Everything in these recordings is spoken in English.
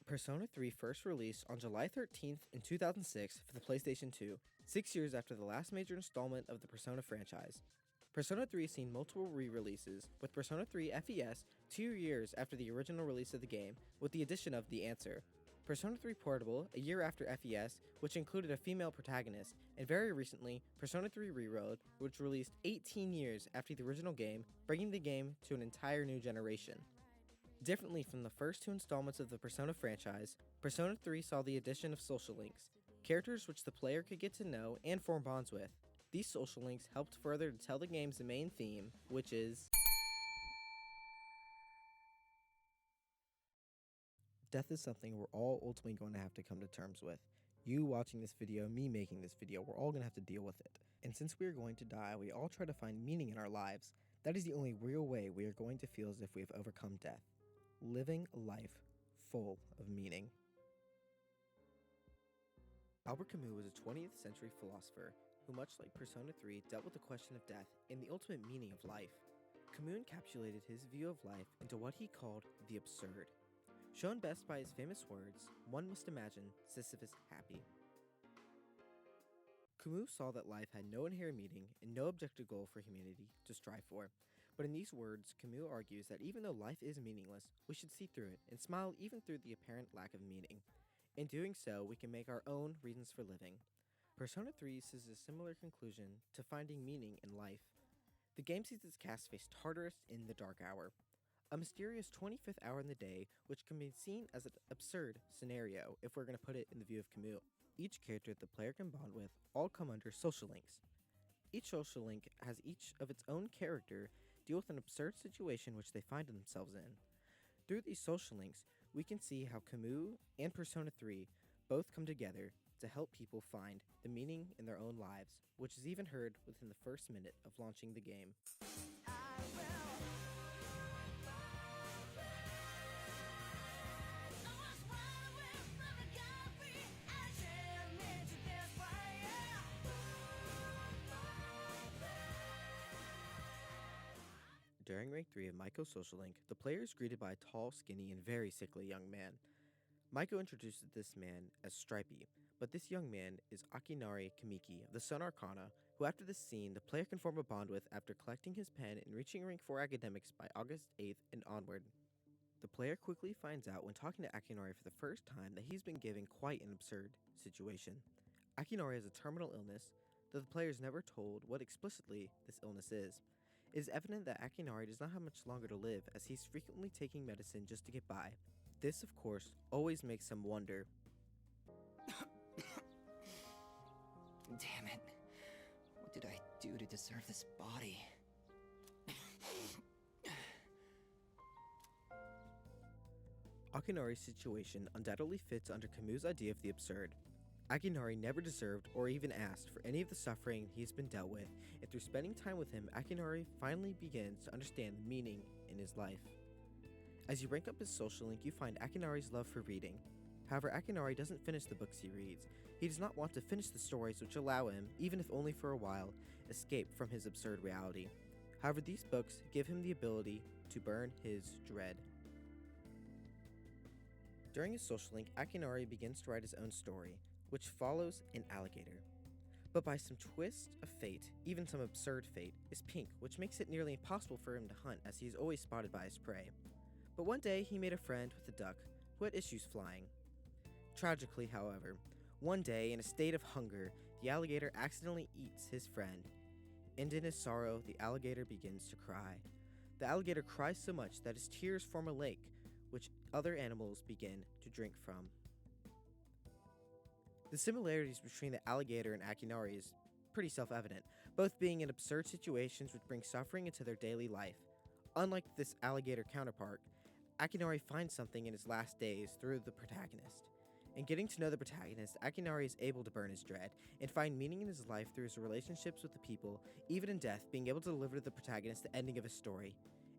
Persona 3 first released on July 13th in 2006 for the PlayStation 2, 6 years after the last major installment of the Persona franchise. Persona 3 has seen multiple re-releases, with Persona 3 FES 2 years after the original release of the game, with the addition of The Answer. Persona 3 Portable, a year after FES, which included a female protagonist, and very recently, Persona 3 Reroad, which released 18 years after the original game, bringing the game to an entire new generation. Differently from the first two installments of the Persona franchise, Persona 3 saw the addition of social links, characters which the player could get to know and form bonds with. These social links helped further to tell the game's main theme, which is death is something we're all ultimately going to have to come to terms with. You watching this video, me making this video, we're all going to have to deal with it. And since we are going to die, we all try to find meaning in our lives. That is the only real way we are going to feel as if we have overcome death. Living a life full of meaning. Albert Camus was a 20th century philosopher who, much like Persona 3, dealt with the question of death and the ultimate meaning of life. Camus encapsulated his view of life into what he called the absurd. Shown best by his famous words, "One must imagine Sisyphus happy." Camus saw that life had no inherent meaning and no objective goal for humanity to strive for. But in these words, Camus argues that even though life is meaningless, we should see through it and smile even through the apparent lack of meaning. In doing so, we can make our own reasons for living. Persona 3 sees a similar conclusion to finding meaning in life. The game sees its cast face Tartarus in the Dark Hour, a mysterious 25th hour in the day which can be seen as an absurd scenario if we're going to put it in the view of Camus. Each character the player can bond with all come under social links. Each social link has each of its own character deal with an absurd situation which they find themselves in. Through these social links, we can see how Camus and Persona 3 both come together to help people find the meaning in their own lives, which is even heard within the first minute of launching the game. During Rank 3 of Maiko's social link, the player is greeted by a tall, skinny, and very sickly young man. Maiko introduces this man as Stripey, but this young man is Akinari Kamiki of the Sun Arcana, who after this scene the player can form a bond with after collecting his pen and reaching rank 4 academics by August 8th and onward. The player quickly finds out when talking to Akinari for the first time that he's been given quite an absurd situation. Akinari has a terminal illness, though the player is never told what explicitly this illness is. It is evident that Akinari does not have much longer to live as he's frequently taking medicine just to get by. This, of course, always makes him wonder. Damn it. What did I do to deserve this body? Akinari's situation undoubtedly fits under Camus' idea of the absurd. Akinari never deserved or even asked for any of the suffering he has been dealt with, and through spending time with him, Akinari finally begins to understand the meaning in his life. As you rank up his social link, you find Akinari's love for reading. However, Akinari doesn't finish the books he reads. He does not want to finish the stories which allow him, even if only for a while, escape from his absurd reality. However, these books give him the ability to burn his dread. During his social link, Akinari begins to write his own story, which follows an alligator. But by some twist of fate, even some absurd fate, is pink, which makes it nearly impossible for him to hunt as he is always spotted by his prey. But one day he made a friend with a duck who had issues flying. Tragically, however, one day in a state of hunger, the alligator accidentally eats his friend, and in his sorrow, the alligator begins to cry. The alligator cries so much that his tears form a lake, which other animals begin to drink from. The similarities between the alligator and Akinari is pretty self-evident, both being in absurd situations which bring suffering into their daily life. Unlike this alligator counterpart, Akinari finds something in his last days through the protagonist. In getting to know the protagonist, Akinari is able to burn his dread and find meaning in his life through his relationships with the people, even in death, being able to deliver to the protagonist the ending of his story.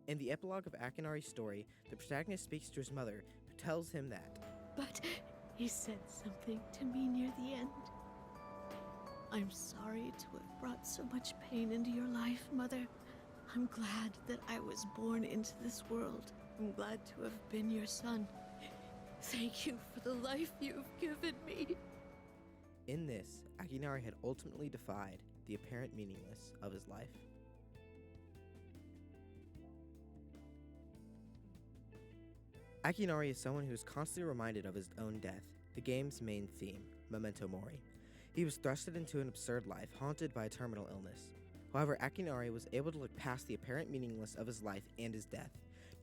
In the epilogue of Akinari's story, the protagonist speaks to his mother, who tells him that, "But he said something to me near the end. I'm sorry to have brought so much pain into your life, Mother. I'm glad that I was born into this world. I'm glad to have been your son. Thank you for the life you've given me. In this, Akinari had ultimately defied the apparent meaninglessness of his life. Akinari is someone who is constantly reminded of his own death, the game's main theme, Memento Mori. He was thrusted into an absurd life, haunted by a terminal illness. However, Akinari was able to look past the apparent meaninglessness of his life and his death,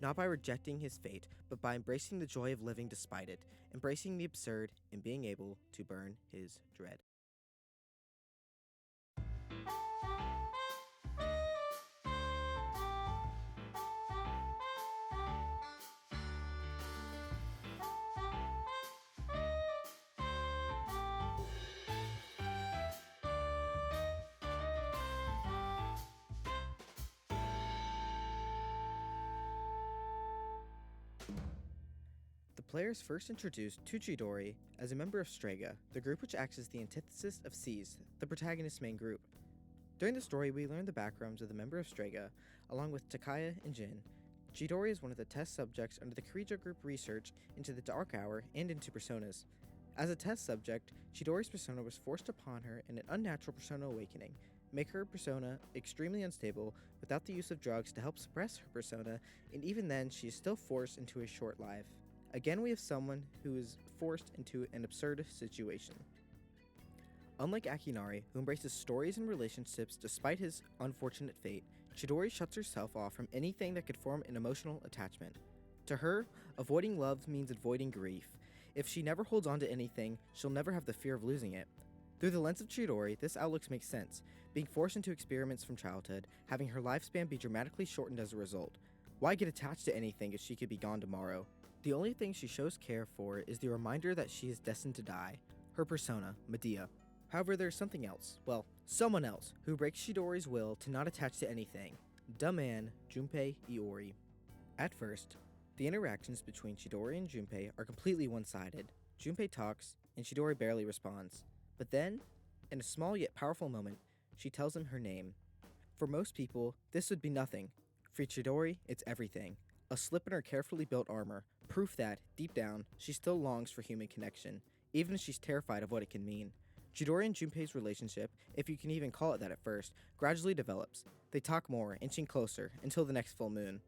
not by rejecting his fate, but by embracing the joy of living despite it, embracing the absurd, and being able to burn his dread. The players first introduced to Chidori as a member of Strega, the group which acts as the antithesis of SEES, the protagonist's main group. During the story, we learn the backgrounds of the member of Strega, along with Takaya and Jin. Chidori is one of the test subjects under the Kirijo Group research into the Dark Hour and into personas. As a test subject, Chidori's persona was forced upon her in an unnatural persona awakening, make her persona extremely unstable without the use of drugs to help suppress her persona, and even then she is still forced into a short life. Again, we have someone who is forced into an absurd situation. Unlike Akinari, who embraces stories and relationships despite his unfortunate fate, Chidori shuts herself off from anything that could form an emotional attachment. To her, avoiding love means avoiding grief. If she never holds on to anything, she'll never have the fear of losing it. Through the lens of Chidori, this outlook makes sense, being forced into experiments from childhood, having her lifespan be dramatically shortened as a result. Why get attached to anything if she could be gone tomorrow? The only thing she shows care for is the reminder that she is destined to die, her persona, Medea. However, there's something else, well, someone else, who breaks Chidori's will to not attach to anything, the man, Junpei Iori. At first, the interactions between Chidori and Junpei are completely one-sided. Junpei talks, and Chidori barely responds. But then, in a small yet powerful moment, she tells him her name. For most people, this would be nothing. For Chidori, it's everything. A slip in her carefully built armor, proof that, deep down, she still longs for human connection, even if she's terrified of what it can mean. Chidori and Junpei's relationship, if you can even call it that at first, gradually develops. They talk more, inching closer, until the next full moon.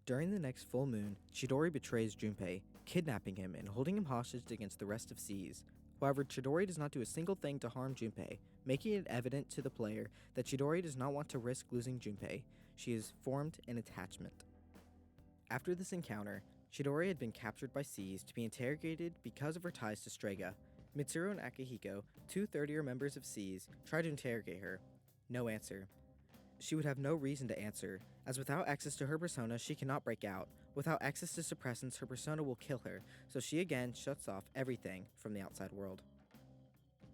During the next full moon, Chidori betrays Junpei, kidnapping him and holding him hostage against the rest of SEES. However, Chidori does not do a single thing to harm Junpei, making it evident to the player that Chidori does not want to risk losing Junpei. She has formed an attachment. After this encounter, Chidori had been captured by SEES to be interrogated because of her ties to Strega. Mitsuru and Akihiko, two third-year members of SEES, try to interrogate her. No answer. She would have no reason to answer, as without access to her persona, she cannot break out. Without access to suppressants, her persona will kill her, so she again shuts off everything from the outside world.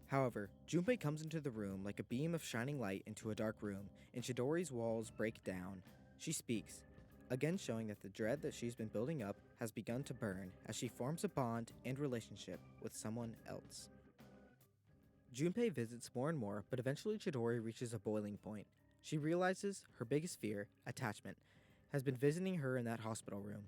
However, Junpei comes into the room like a beam of shining light into a dark room, and Chidori's walls break down. She speaks, again showing that the dread that she's been building up has begun to burn as she forms a bond and relationship with someone else. Junpei visits more and more, but eventually Chidori reaches a boiling point. She realizes her biggest fear, attachment, has been visiting her in that hospital room.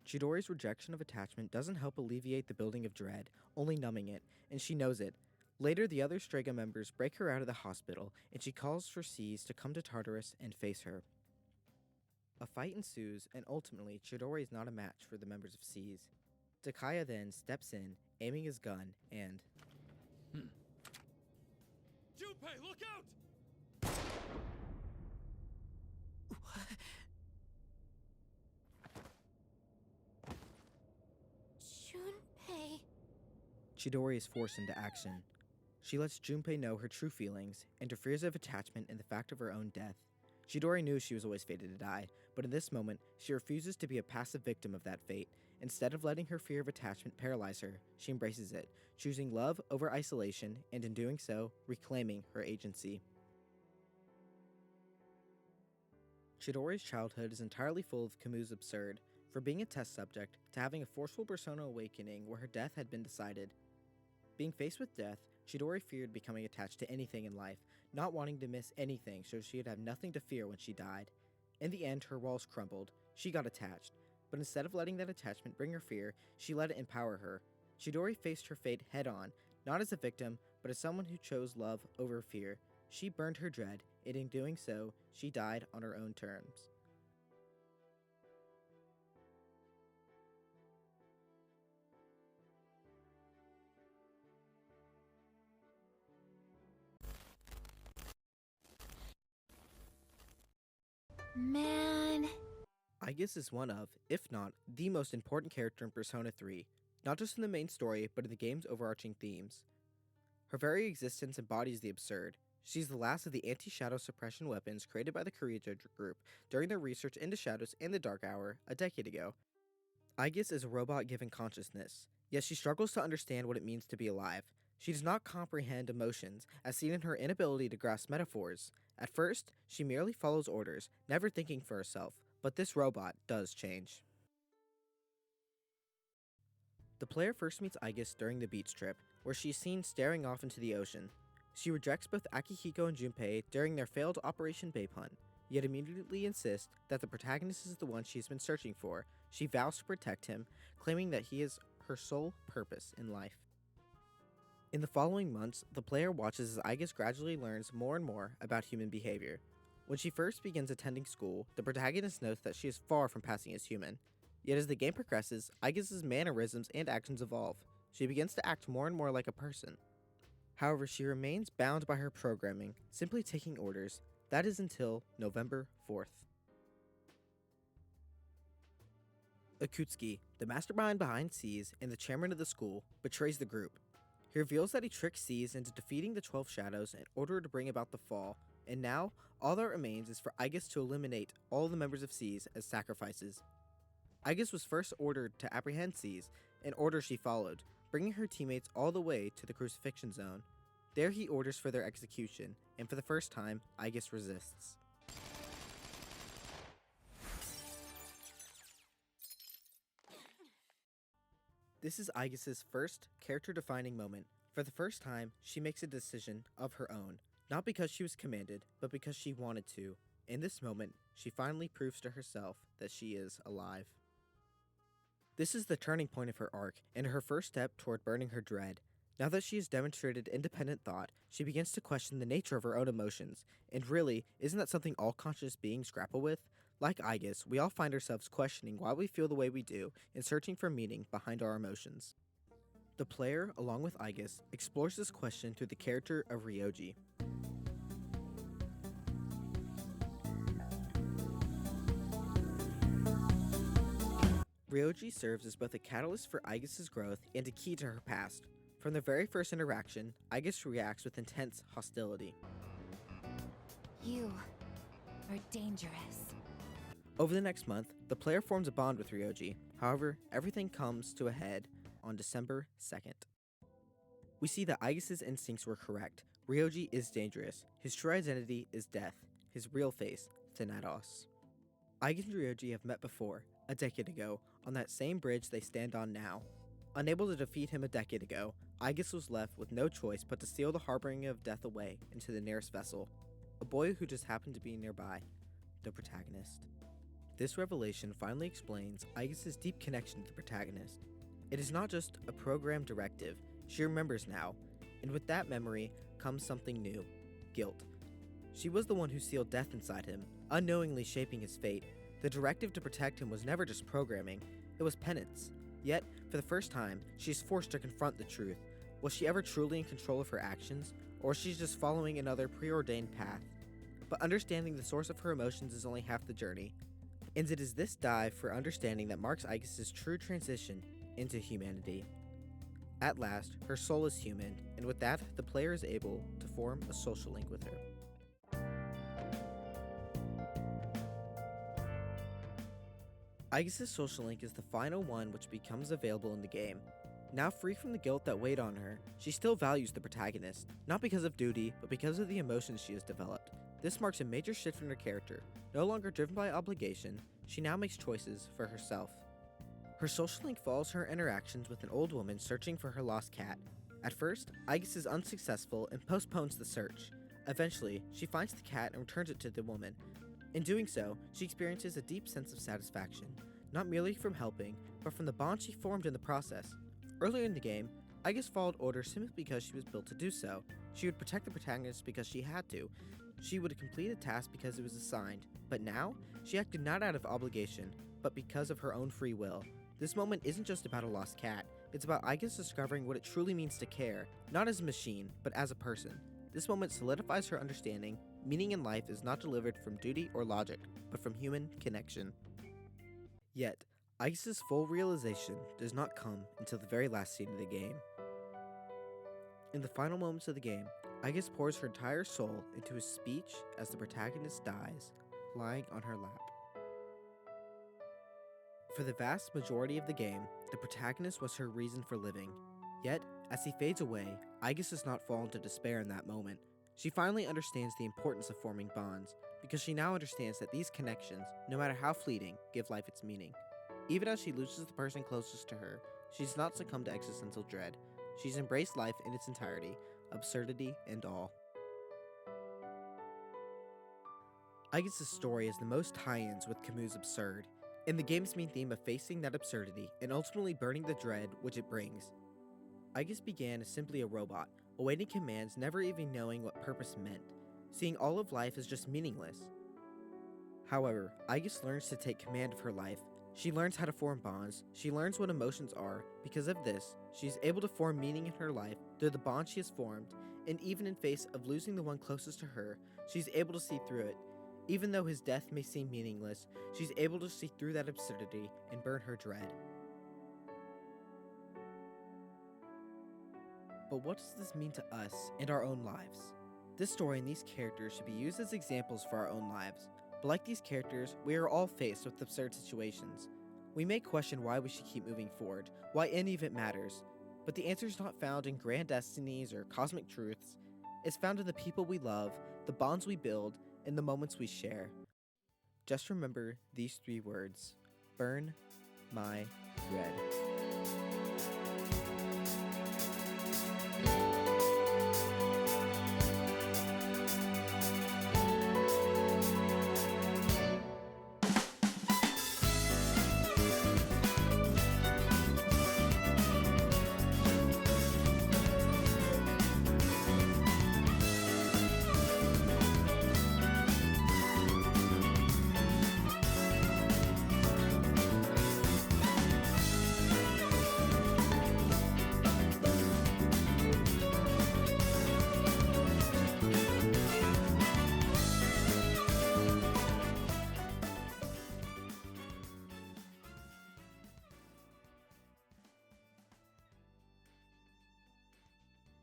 Chidori's rejection of attachment doesn't help alleviate the building of dread, only numbing it, and she knows it. Later, the other Strega members break her out of the hospital, and she calls for SEES to come to Tartarus and face her. A fight ensues, and ultimately, Chidori is not a match for the members of SEES. Takaya then steps in, aiming his gun, and... Junpei, look out! Junpei. Chidori is forced into action. She lets Junpei know her true feelings and her fears of attachment and the fact of her own death. Chidori knew she was always fated to die, but in this moment, she refuses to be a passive victim of that fate. Instead of letting her fear of attachment paralyze her, she embraces it, choosing love over isolation, and in doing so, reclaiming her agency. Chidori's childhood is entirely full of Camus' absurd, from being a test subject to having a forceful persona awakening where her death had been decided. Being faced with death, Chidori feared becoming attached to anything in life, not wanting to miss anything so she would have nothing to fear when she died. In the end, her walls crumbled. She got attached. but instead of letting that attachment bring her fear, she let it empower her. Chidori faced her fate head on, not as a victim, but as someone who chose love over fear. She burned her dread, and in doing so, she died on her own terms. Man. Aigis is one of, if not, the most important character in Persona 3, not just in the main story, but in the game's overarching themes. Her very existence embodies the absurd. She's the last of the anti-shadow suppression weapons created by the Koreaja group during their research into shadows in the Dark Hour a decade ago. Aigis is a robot given consciousness, yet she struggles to understand what it means to be alive. She does not comprehend emotions, as seen in her inability to grasp metaphors. At first, she merely follows orders, never thinking for herself, but this robot does change. The player first meets Aigis during the beach trip, where she is seen staring off into the ocean. She rejects both Akihiko and Junpei during their failed Operation Babe Hunt, yet immediately insists that the protagonist is the one she has been searching for. She vows to protect him, claiming that he is her sole purpose in life. In the following months, the player watches as Aigis gradually learns more and more about human behavior. When she first begins attending school, the protagonist notes that she is far from passing as human. Yet as the game progresses, Aigis' mannerisms and actions evolve. She begins to act more and more like a person. However, she remains bound by her programming, simply taking orders. That is until November 4th. Akutsuki, the mastermind behind SEES and the chairman of the school, betrays the group. He reveals that he tricked SEES into defeating the 12 Shadows in order to bring about the fall, and now all that remains is for Aigis to eliminate all the members of SEES as sacrifices. Aigis was first ordered to apprehend SEES, an order she followed, bringing her teammates all the way to the crucifixion zone. There he orders for their execution, and for the first time, Aigis resists. This is Aigis' first character-defining moment. For the first time, she makes a decision of her own, not because she was commanded, but because she wanted to. In this moment, she finally proves to herself that she is alive. This is the turning point of her arc, and her first step toward burning her dread. Now that she has demonstrated independent thought, she begins to question the nature of her own emotions. And really, isn't that something all conscious beings grapple with? Like Aigis, we all find ourselves questioning why we feel the way we do and searching for meaning behind our emotions. The player, along with Aigis, explores this question through the character of Ryoji. Ryoji serves as both a catalyst for Aigis' growth and a key to her past. From their very first interaction, Aigis reacts with intense hostility. You are dangerous. Over the next month, the player forms a bond with Ryoji. However, everything comes to a head on December 2nd. We see that Aigis' instincts were correct. Ryoji is dangerous. His true identity is death. His real face, Thanatos. Aigis and Ryoji have met before, a decade ago, on that same bridge they stand on now. Unable to defeat him a decade ago, Aigis was left with no choice but to steal the harbinger of death away into the nearest vessel, a boy who just happened to be nearby, the protagonist. This revelation finally explains Aigis' deep connection to the protagonist. It is not just a programmed directive, she remembers now, and with that memory comes something new, guilt. She was the one who sealed death inside him, unknowingly shaping his fate. The directive to protect him was never just programming, it was penance. Yet, for the first time, she is forced to confront the truth. Was she ever truly in control of her actions, or is she just following another preordained path? But understanding the source of her emotions is only half the journey. And it is this dive for understanding that marks Aigis' true transition into humanity. At last, her soul is human, and with that, the player is able to form a social link with her. Aigis' social link is the final one which becomes available in the game. Now free from the guilt that weighed on her, she still values the protagonist, not because of duty, but because of the emotions she has developed. This marks a major shift in her character. No longer driven by obligation, she now makes choices for herself. Her social link follows her interactions with an old woman searching for her lost cat. At first, Aigis is unsuccessful and postpones the search. Eventually, she finds the cat and returns it to the woman. In doing so, she experiences a deep sense of satisfaction. not merely from helping, but from the bond she formed in the process. Earlier in the game, Aigis followed orders simply because she was built to do so. She would protect the protagonist because she had to. She would complete a task because it was assigned. But now, she acted not out of obligation, but because of her own free will. This moment isn't just about a lost cat. It's about Aigis discovering what it truly means to care, not as a machine, but as a person. This moment solidifies her understanding. Meaning in life is not delivered from duty or logic, but from human connection. Yet, Aigis' full realization does not come until the very last scene of the game. In the final moments of the game, Aigis pours her entire soul into his speech as the protagonist dies, lying on her lap. For the vast majority of the game, the protagonist was her reason for living. Yet, as he fades away, Aigis does not fall into despair in that moment. She finally understands the importance of forming bonds, because she now understands that these connections, no matter how fleeting, give life its meaning. Even as she loses the person closest to her, she's not succumbed to existential dread. She's embraced life in its entirety, absurdity and all. Aigis' story is the most tie-ins with Camus' Absurd, and the game's main theme of facing that absurdity and ultimately burning the dread which it brings. Aigis began as simply a robot, awaiting commands, never even knowing what purpose meant, seeing all of life as just meaningless. However, Aigis learns to take command of her life. She learns how to form bonds, she learns what emotions are. Because of this, she is able to form meaning in her life through the bond she has formed, and even in face of losing the one closest to her, she's able to see through it. Even though his death may seem meaningless, she's able to see through that absurdity and burn her dread. But what does this mean to us and our own lives? This story and these characters should be used as examples for our own lives. But like these characters, we are all faced with absurd situations. We may question why we should keep moving forward, why any of it matters. But the answer is not found in grand destinies or cosmic truths. It's found in the people we love, the bonds we build, and the moments we share. Just remember these 3 words: burn my dread.